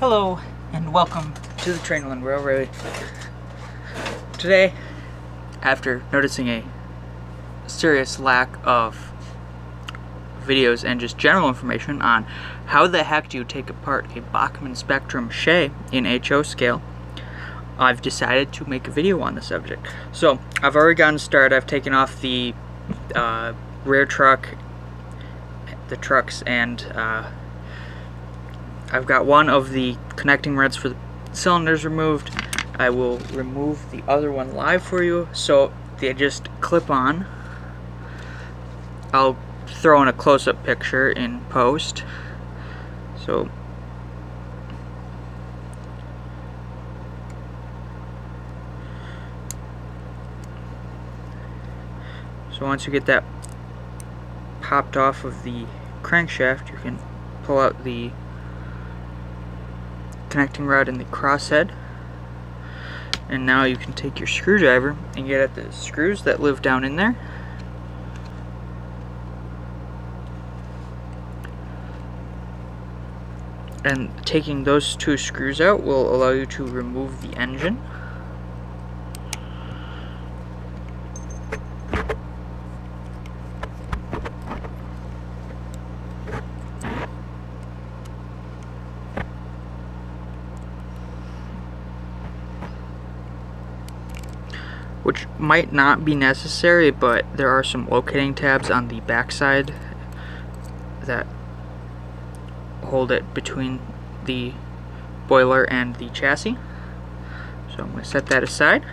Hello and welcome to the Trainlind Railway. Today, after noticing a serious lack of videos and just general information on how the heck do you take apart a Bachmann spectrum shay in HO scale, I've decided to make a video on the subject. So I've already gotten started. I've taken off the rear truck, the trucks, and I've got one of the connecting rods for the cylinders removed. I will remove the other one live for you, so they just clip on. I'll throw in a close-up picture in post. So once you get that popped off of the crankshaft, you can pull out the connecting rod in the crosshead, and now you can take your screwdriver and get at the screws that live down in there. And taking those two screws out will allow you to remove the engine. Which might not be necessary, but there are some locating tabs on the back side that hold it between the boiler and the chassis. So I'm going to set that aside.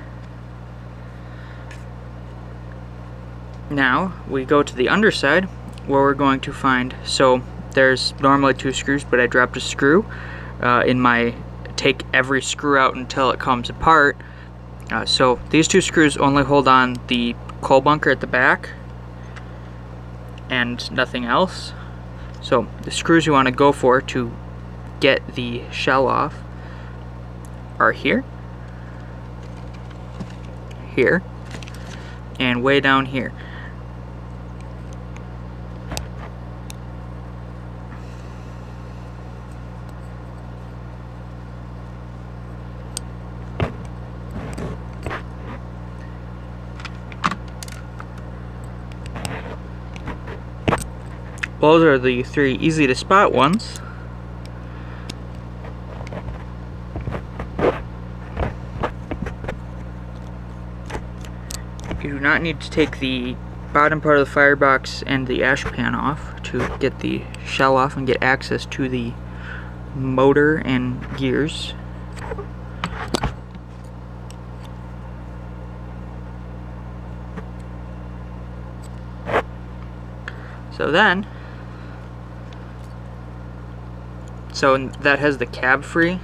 Now we go to the underside, where we're going to find, so there's normally two screws, but I dropped a screw in my take every screw out until it comes apart. So these two screws only hold on the coal bunker at the back and nothing else. So the screws you want to go for to get the shell off are here, here, and way down here. Those are the three easy to spot ones. You do not need to take the bottom part of the firebox and the ash pan off to get the shell off and get access to the motor and gears. So that has the cab free.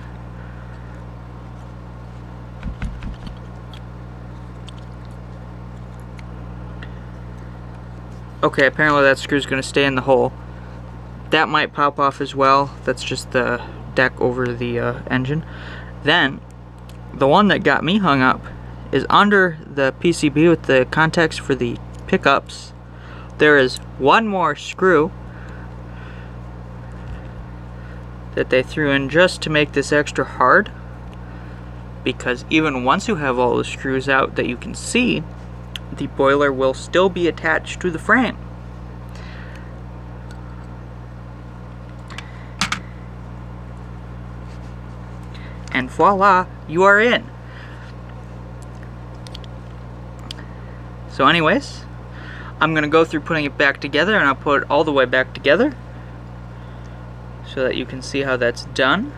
Okay, apparently that screw's going to stay in the hole. That might pop off as well. That's just the deck over the engine. Then, the one that got me hung up is under the PCB with the contacts for the pickups. There is one more screw that they threw in just to make this extra hard, because even once you have all the screws out that you can see, the boiler will still be attached to the frame. And voila, you are in. So anyways, I'm going to go through putting it back together, and I'll put it all the way back together so that you can see how that's done.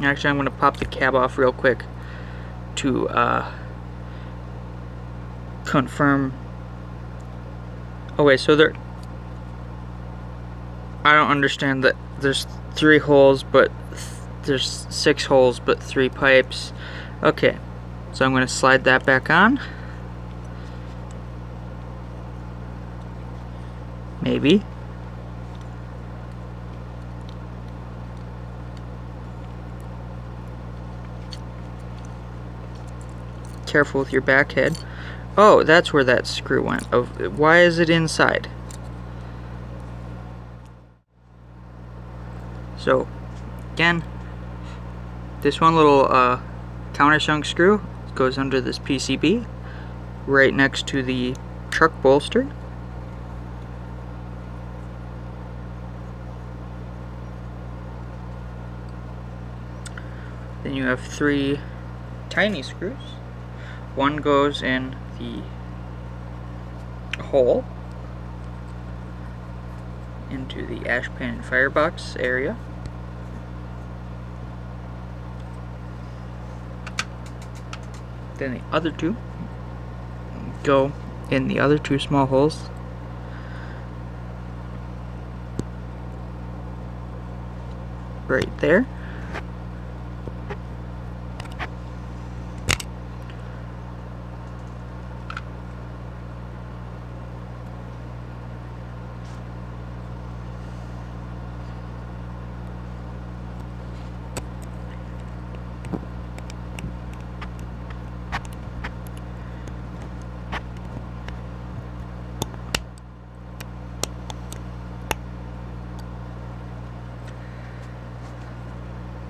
Actually, I'm going to pop the cab off real quick to confirm. Oh wait, so there, I don't understand that there's 3 holes, but there's 6 holes, but 3 pipes. Okay, so I'm going to slide that back on. Maybe. Careful with your back head. Oh, that's where that screw went. Why is it inside? So again, this one little countersunk screw goes under this PCB right next to the truck bolster. Then you have 3 tiny screws. One goes in the hole into the ash pan and firebox area. Then the other 2 go in the other 2 small holes. Right there.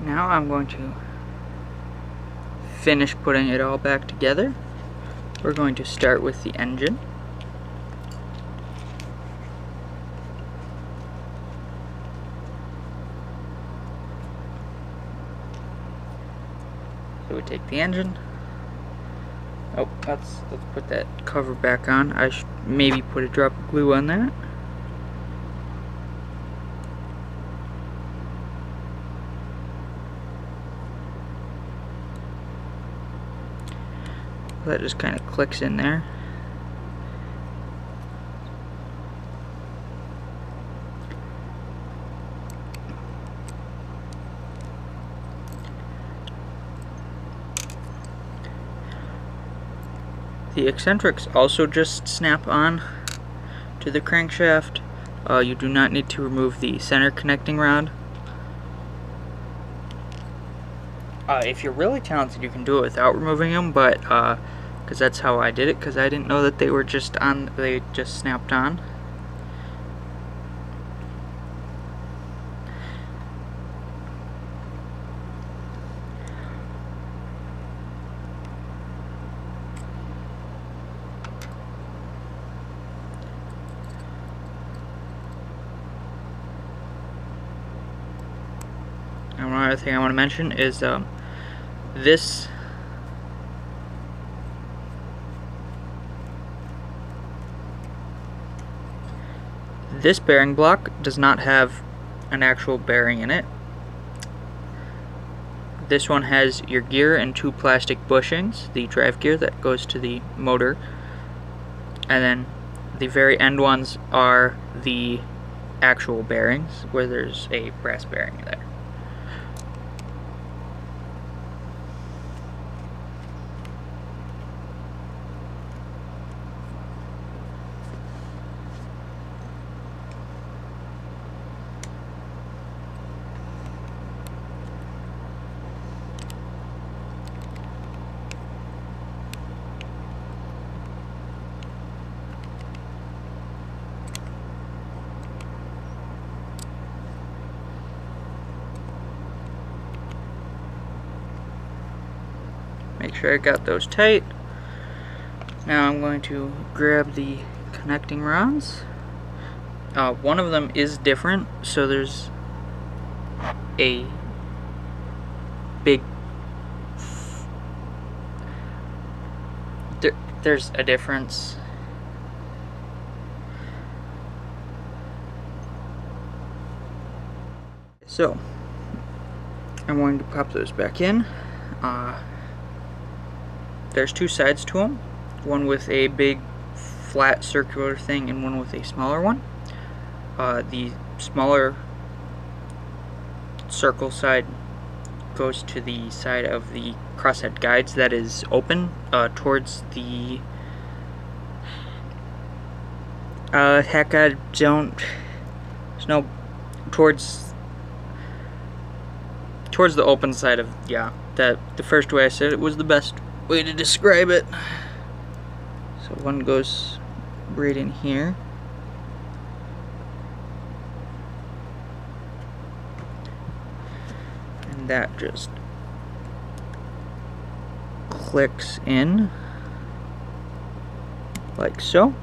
Now I'm going to finish putting it all back together. We're going to start with the engine. So we take the engine. Oh, let's put that cover back on. I should maybe put a drop of glue on that. That just kind of clicks in there. The eccentrics also just snap on to the crankshaft. You do not need to remove the center connecting rod. If you're really talented, you can do it without removing them, but because that's how I did it, because I didn't know that they were just on, they just snapped on. And one other thing I want to mention is this bearing block does not have an actual bearing in it. This one has your gear and 2 plastic bushings, the drive gear that goes to the motor, and then the very end ones are the actual bearings, where there's a brass bearing there. Make sure I got those tight. Now I'm going to grab the connecting rods. One of them is different, so there's a big... There's a difference. So, I'm going to pop those back in. There's 2 sides to them, one with a big flat circular thing and one with a smaller one. The smaller circle side goes to the side of the crosshead guides that is open towards the heck, I don't, there's no, towards the open side of, yeah, that the first way I said it was the best way to describe it. So one goes right in here. and that just clicks in like so,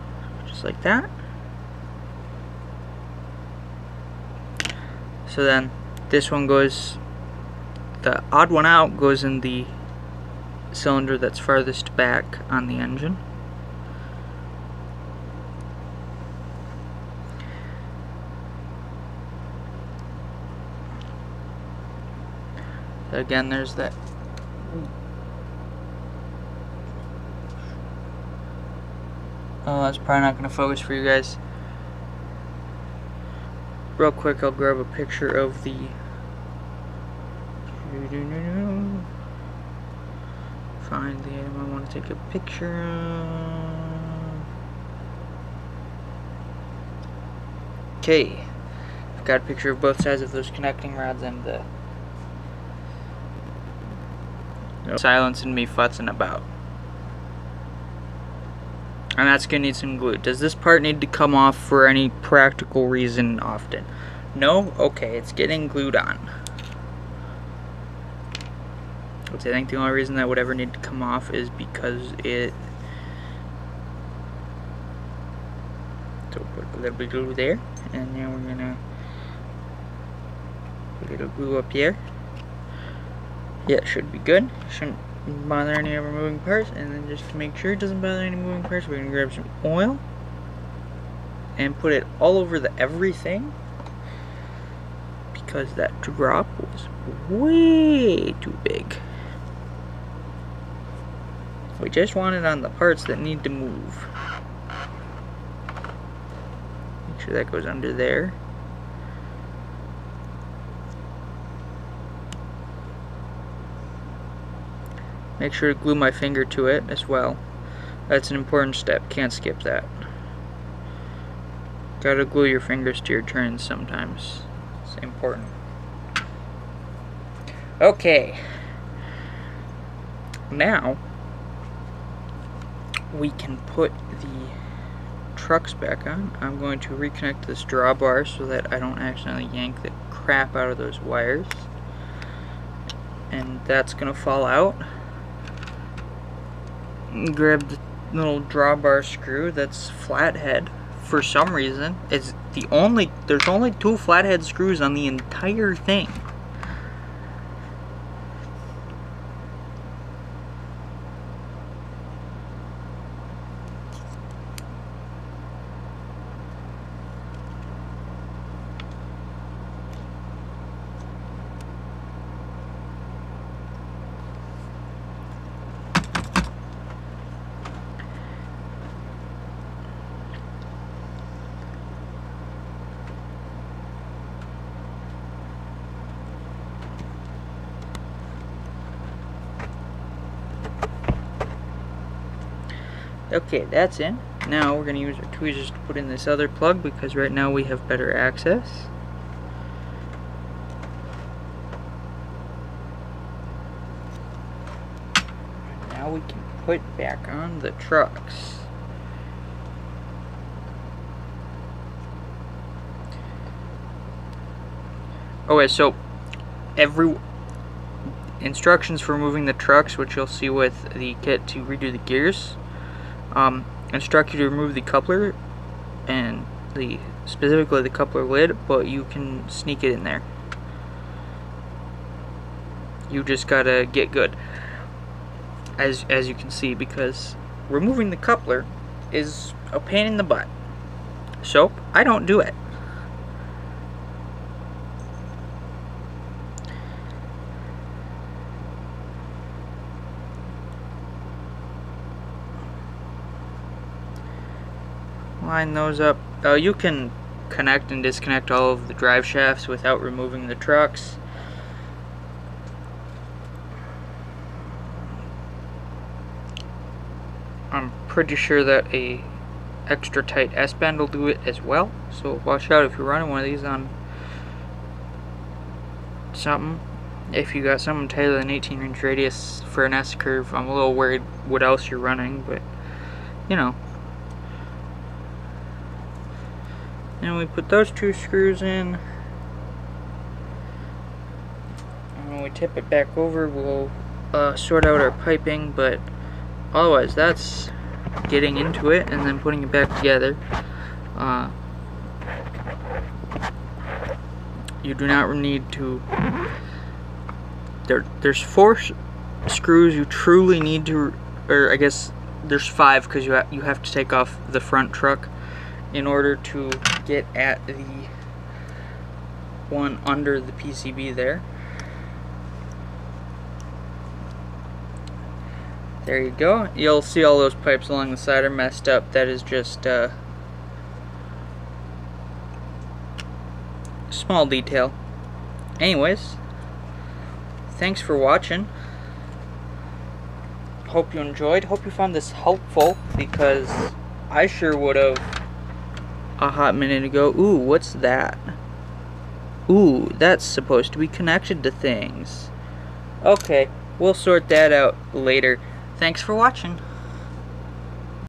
just like that. So then this one goes, the odd one out goes in the cylinder that's farthest back on the engine. Again, there's that. Oh, that's probably not going to focus for you guys. Real quick, I'll grab a picture of the. Find the item I want to take a picture of. Okay, I've got a picture of both sides of those connecting rods and the. Silencing me futzing about. And that's gonna need some glue. Does this part need to come off for any practical reason often? No? Okay, it's getting glued on. Which I think the only reason that would ever need to come off is because it. So put a little bit of glue there, and now we're gonna put a little glue up here. Yeah, it should be good. Shouldn't bother any of our moving parts. And then just to make sure it doesn't bother any moving parts, we're going to grab some oil and put it all over the everything, because that drop was way too big. We just want it on the parts that need to move. Make sure that goes under there. Make sure to glue my finger to it as well. That's an important step. Can't skip that. Gotta glue your fingers to your turns sometimes. It's important. Okay. Now we can put the trucks back on. I'm going to reconnect this drawbar so that I don't accidentally yank the crap out of those wires. And that's gonna fall out. Grab the little drawbar screw that's flathead. For some reason, it's the only. There's only 2 flathead screws on the entire thing. Okay, that's in. Now we're going to use our tweezers to put in this other plug, because right now we have better access. Now we can put back on the trucks. Okay, so every instructions for moving the trucks, which you'll see with the kit to redo the gears, instruct you to remove the coupler and specifically the coupler lid, but you can sneak it in there. You just gotta get good, as you can see, because removing the coupler is a pain in the butt. So I don't do it. Line those up. You can connect and disconnect all of the drive shafts without removing the trucks. I'm pretty sure that a extra tight S-band will do it as well, so watch out if you're running one of these on something. If you got something tighter than 18-inch radius for an S-curve, I'm a little worried what else you're running, but you know. And we put those 2 screws in, and we tip it back over, we'll sort out our piping, but otherwise that's getting into it and then putting it back together. You do not need to, there's 4 screws you truly need to, or I guess there's 5 because you have to take off the front truck in order to get at the one under the PCB there. There you go. You'll see all those pipes along the side are messed up. That is just small detail. Anyways, thanks for watching. Hope you enjoyed. Hope you found this helpful, because I sure would have a hot minute ago. Ooh, what's that? Ooh, that's supposed to be connected to things. Okay, we'll sort that out later. Thanks for watching.